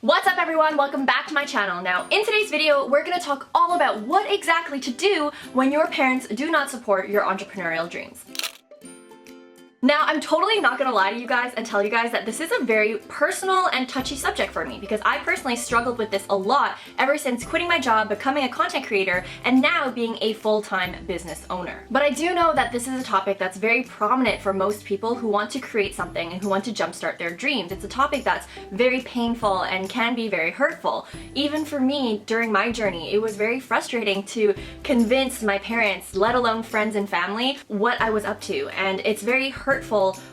What's up everyone? Welcome back to my channel. Now in today's video we're going to talk all about what exactly to do when your parents do not support your entrepreneurial dreams. Now, I'm totally not gonna lie to you guys and tell you guys that this is a very personal and touchy subject for me because I personally struggled with this a lot ever since quitting my job, becoming a content creator, and now being a full-time business owner. But I do know that this is a topic that's very prominent for most people who want to create something and who want to jumpstart their dreams. It's a topic that's very painful and can be very hurtful. Even for me, during my journey, it was very frustrating to convince my parents, let alone friends and family, what I was up to. And it's very hurtful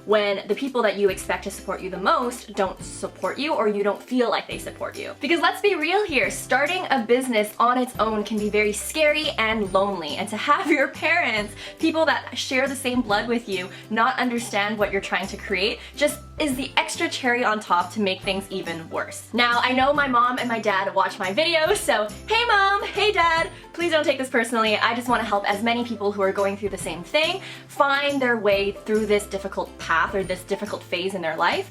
when the people that you expect to support you the most don't support you or you don't feel like they support you. Because let's be real here, starting a business on its own can be very scary and lonely, and to have your parents, people that share the same blood with you, not understand what you're trying to create just is the extra cherry on top to make things even worse. Now, I know my mom and my dad watch my videos, so hey mom, hey dad, please don't take this personally. I just want to help as many people who are going through the same thing find their way through this difficult path or this difficult phase in their life.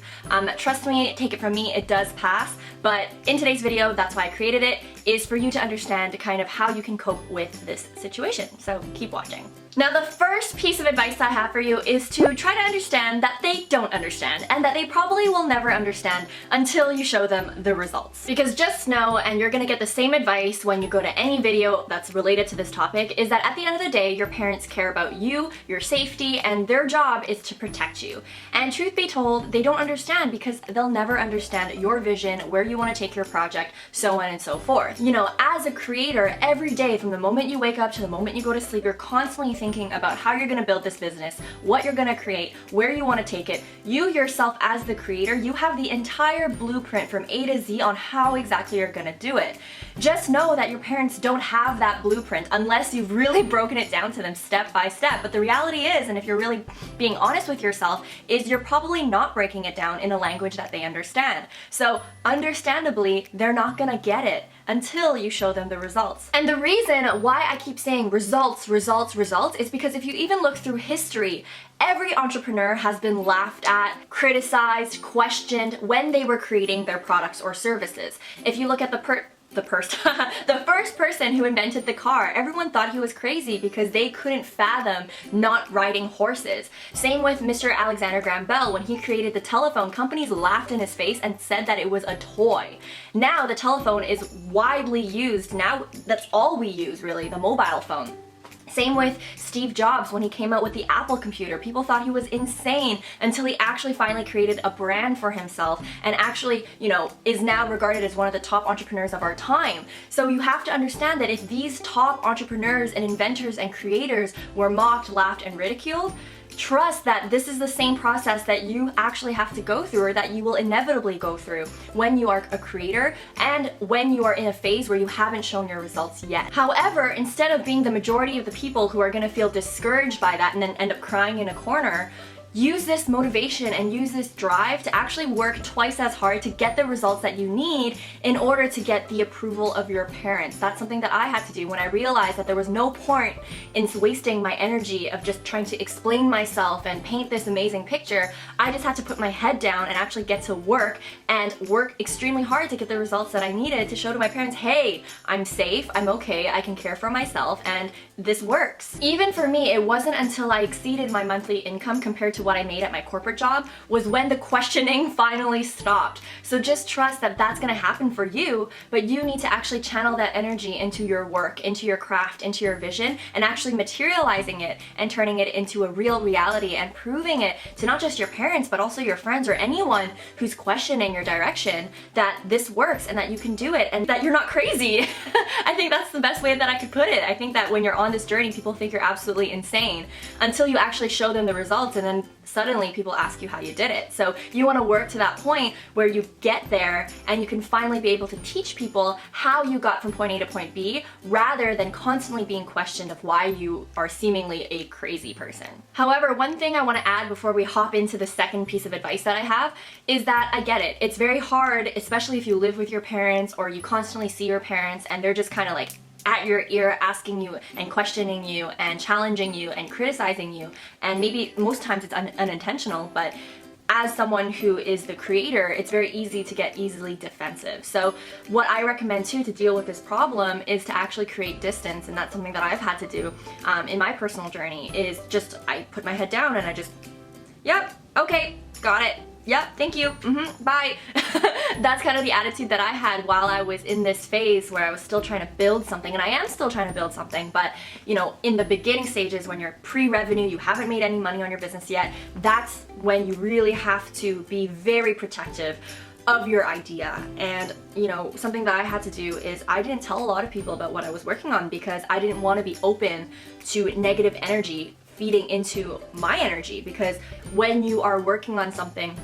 Trust me, take it from me, it does pass. But in today's video, that's why I created it, is for you to understand kind of how you can cope with this situation. So keep watching. Now, the first piece of advice I have for you is to try to understand that they don't understand and that they probably will never understand until you show them the results. Because just know, and you're gonna get the same advice when you go to any video that's related to this topic, is that at the end of the day, your parents care about you, your safety, and their job is to protect you. And truth be told, they don't understand because they'll never understand your vision, where you want to take your project, so on and so forth. You know, as a creator, every day from the moment you wake up to the moment you go to sleep, you're constantly thinking about how you're gonna build this business, what you're gonna create, where you want to take it. You yourself as the creator, you have the entire blueprint from A to Z on how exactly you're gonna do it. Just know that your parents don't have that blueprint unless you've really broken it down to them step by step. But the reality is, and if you're really being honest with yourself, is you're probably not breaking it down in a language that they understand. So understandably, they're not gonna get it until you show them the results. And the reason why I keep saying results, results, results is because if you even look through history, every entrepreneur has been laughed at, criticized, questioned when they were creating their products or services. If you look at the first person who invented the car, everyone thought he was crazy because they couldn't fathom not riding horses. Same with Mr. Alexander Graham Bell. When he created the telephone, companies laughed in his face and said that it was a toy. Now the telephone is widely used. Now that's all we use, really, the mobile phone. Same with Steve Jobs when he came out with the Apple computer. People thought he was insane until he actually finally created a brand for himself and actually, you know, is now regarded as one of the top entrepreneurs of our time. So you have to understand that if these top entrepreneurs and inventors and creators were mocked, laughed, and ridiculed, trust that this is the same process that you actually have to go through, or that you will inevitably go through when you are a creator and when you are in a phase where you haven't shown your results yet. However, instead of being the majority of the people who are going to feel discouraged by that and then end up crying in a corner, use this motivation and use this drive to actually work twice as hard to get the results that you need in order to get the approval of your parents. That's something that I had to do when I realized that there was no point in wasting my energy of just trying to explain myself and paint this amazing picture. I just had to put my head down and actually get to work and work extremely hard to get the results that I needed to show to my parents, hey, I'm safe, I'm okay, I can care for myself, and this works. Even for me, it wasn't until I exceeded my monthly income compared to what I made at my corporate job was when the questioning finally stopped. So just trust that that's gonna happen for you, but you need to actually channel that energy into your work, into your craft, into your vision, and actually materializing it and turning it into a real reality and proving it to not just your parents, but also your friends or anyone who's questioning your direction that this works and that you can do it and that you're not crazy. I think that's the best way that I could put it. I think that when you're on this journey, people think you're absolutely insane until you actually show them the results, and then suddenly people ask you how you did it. So you want to work to that point where you get there and you can finally be able to teach people how you got from point A to point B, rather than constantly being questioned of why you are seemingly a crazy person. However, one thing I want to add before we hop into the second piece of advice that I have is that I get it. It's very hard, especially if you live with your parents or you constantly see your parents and they're just kind of like at your ear asking you and questioning you and challenging you and criticizing you, and maybe most times it's unintentional, but as someone who is the creator, it's very easy to get easily defensive. So what I recommend too to deal with this problem is to actually create distance, and that's something that I've had to do in my personal journey, is just I put my head down and I just, yep, okay, got it. Yep, thank you, bye. That's kind of the attitude that I had while I was in this phase where I was still trying to build something, and I am still trying to build something, but you know, in the beginning stages when you're pre-revenue, you haven't made any money on your business yet, that's when you really have to be very protective of your idea. And you know, something that I had to do is I didn't tell a lot of people about what I was working on because I didn't want to be open to negative energy feeding into my energy, because when you are working on something,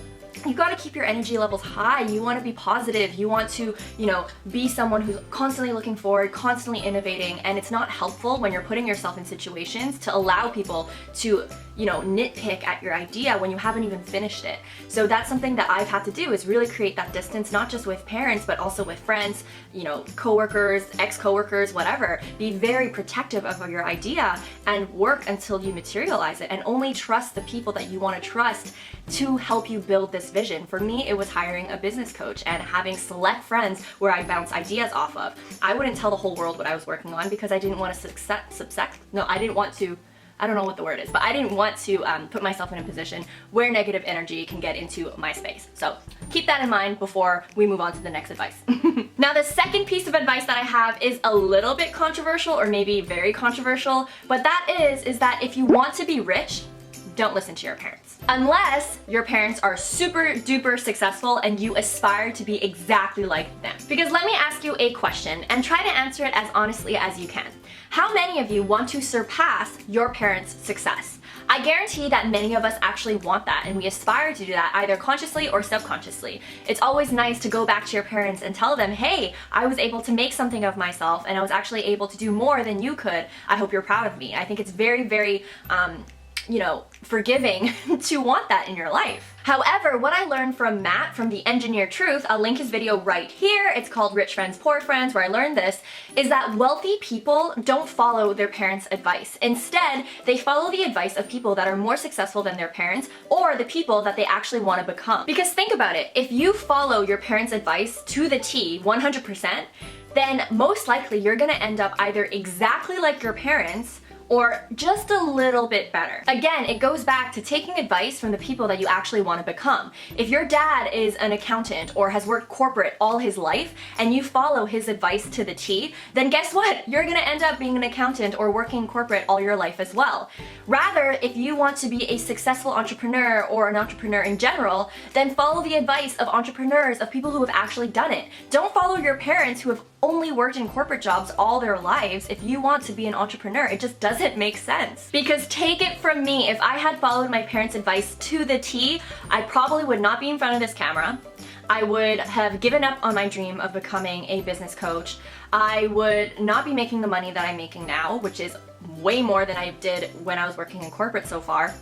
you got to keep your energy levels high. You want to be positive. You want to, you know, be someone who's constantly looking forward, constantly innovating, and it's not helpful when you're putting yourself in situations to allow people to, you know, nitpick at your idea when you haven't even finished it. So that's something that I've had to do, is really create that distance, not just with parents, but also with friends, you know, coworkers, ex-coworkers, whatever. Be very protective of your idea and work until you materialize it, and only trust the people that you want to trust to help you build this vision. For me, it was hiring a business coach and having select friends where I bounce ideas off of. I wouldn't tell the whole world what I was working on because I didn't want to I didn't want to, I don't know what the word is, but I didn't want to put myself in a position where negative energy can get into my space. So keep that in mind before we move on to the next advice. Now, the second piece of advice that I have is a little bit controversial, or maybe very controversial, but that is that if you want to be rich, don't listen to your parents. Unless your parents are super duper successful and you aspire to be exactly like them. Because let me ask you a question and try to answer it as honestly as you can. How many of you want to surpass your parents' success? I guarantee that many of us actually want that, and we aspire to do that either consciously or subconsciously. It's always nice to go back to your parents and tell them, hey, I was able to make something of myself and I was actually able to do more than you could. I hope you're proud of me. I think it's very, very you know, forgiving to want that in your life. However, what I learned from Matt from The Engineered Truth, I'll link his video right here, it's called Rich Friends, Poor Friends, where I learned this, is that wealthy people don't follow their parents' advice. Instead, they follow the advice of people that are more successful than their parents, or the people that they actually want to become. Because think about it, if you follow your parents' advice to the T, 100%, then most likely you're gonna end up either exactly like your parents or just a little bit better. Again, it goes back to taking advice from the people that you actually want to become. If your dad is an accountant or has worked corporate all his life and you follow his advice to the T, then guess what? You're gonna end up being an accountant or working corporate all your life as well. Rather, if you want to be a successful entrepreneur or an entrepreneur in general, then follow the advice of entrepreneurs, of people who have actually done it. Don't follow your parents who have only worked in corporate jobs all their lives. If you want to be an entrepreneur, it just doesn't make sense. Because take it from me, if I had followed my parents' advice to the T, I probably would not be in front of this camera. I would have given up on my dream of becoming a business coach. I would not be making the money that I'm making now, which is way more than I did when I was working in corporate so far.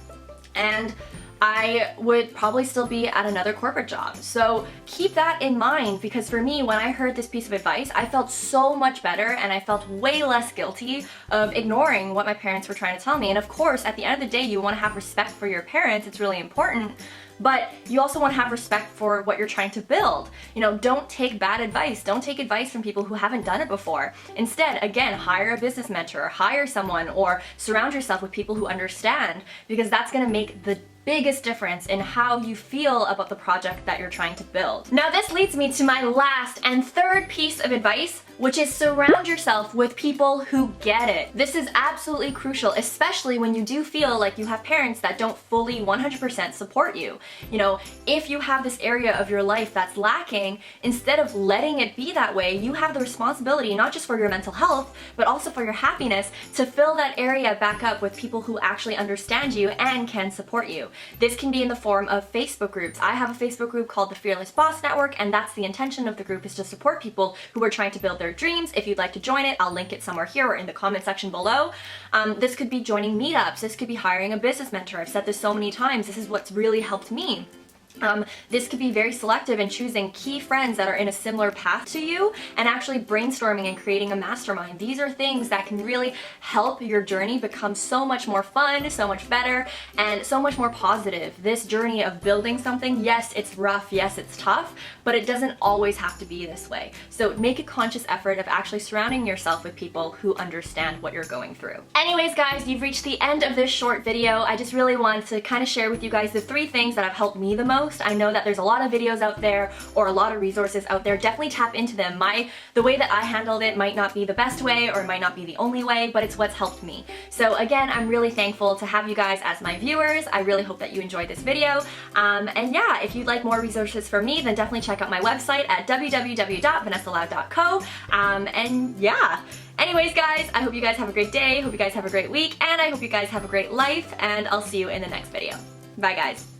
And I would probably still be at another corporate job. So keep that in mind, because for me, when I heard this piece of advice, I felt so much better and I felt way less guilty of ignoring what my parents were trying to tell me. And of course, at the end of the day, you want to have respect for your parents. It's really important. But you also want to have respect for what you're trying to build. You know, don't take bad advice. Don't take advice from people who haven't done it before. Instead, again, hire a business mentor, hire someone, or surround yourself with people who understand, because that's going to make the biggest difference in how you feel about the project that you're trying to build. Now, this leads me to my last and third piece of advice, which is surround yourself with people who get it. This is absolutely crucial, especially when you do feel like you have parents that don't fully 100% support you. You know, if you have this area of your life that's lacking, instead of letting it be that way, you have the responsibility, not just for your mental health, but also for your happiness, to fill that area back up with people who actually understand you and can support you. This can be in the form of Facebook groups. I have a Facebook group called the Fearless Boss Network, and that's the intention of the group, is to support people who are trying to build their dreams. If you'd like to join it, I'll link it somewhere here or in the comment section below. This could be joining meetups. This could be hiring a business mentor. I've said this so many times. This is what's really helped me. This could be very selective in choosing key friends that are in a similar path to you and actually brainstorming and creating a mastermind. These are things that can really help your journey become so much more fun, so much better, and so much more positive. This journey of building something, yes, it's rough, yes, it's tough, but it doesn't always have to be this way. So make a conscious effort of actually surrounding yourself with people who understand what you're going through. Anyways, guys, you've reached the end of this short video. I just really wanted to kind of share with you guys the 3 things that have helped me the most. I know that there's a lot of videos out there or a lot of resources out there. Definitely tap into them. The way that I handled it might not be the best way or it might not be the only way, but it's what's helped me. So again, I'm really thankful to have you guys as my viewers. I really hope that you enjoyed this video. And yeah, if you'd like more resources from me, then definitely check out my website at www.vanessaloud.co. And yeah. Anyways, guys, I hope you guys have a great day, hope you guys have a great week, and I hope you guys have a great life, and I'll see you in the next video. Bye, guys.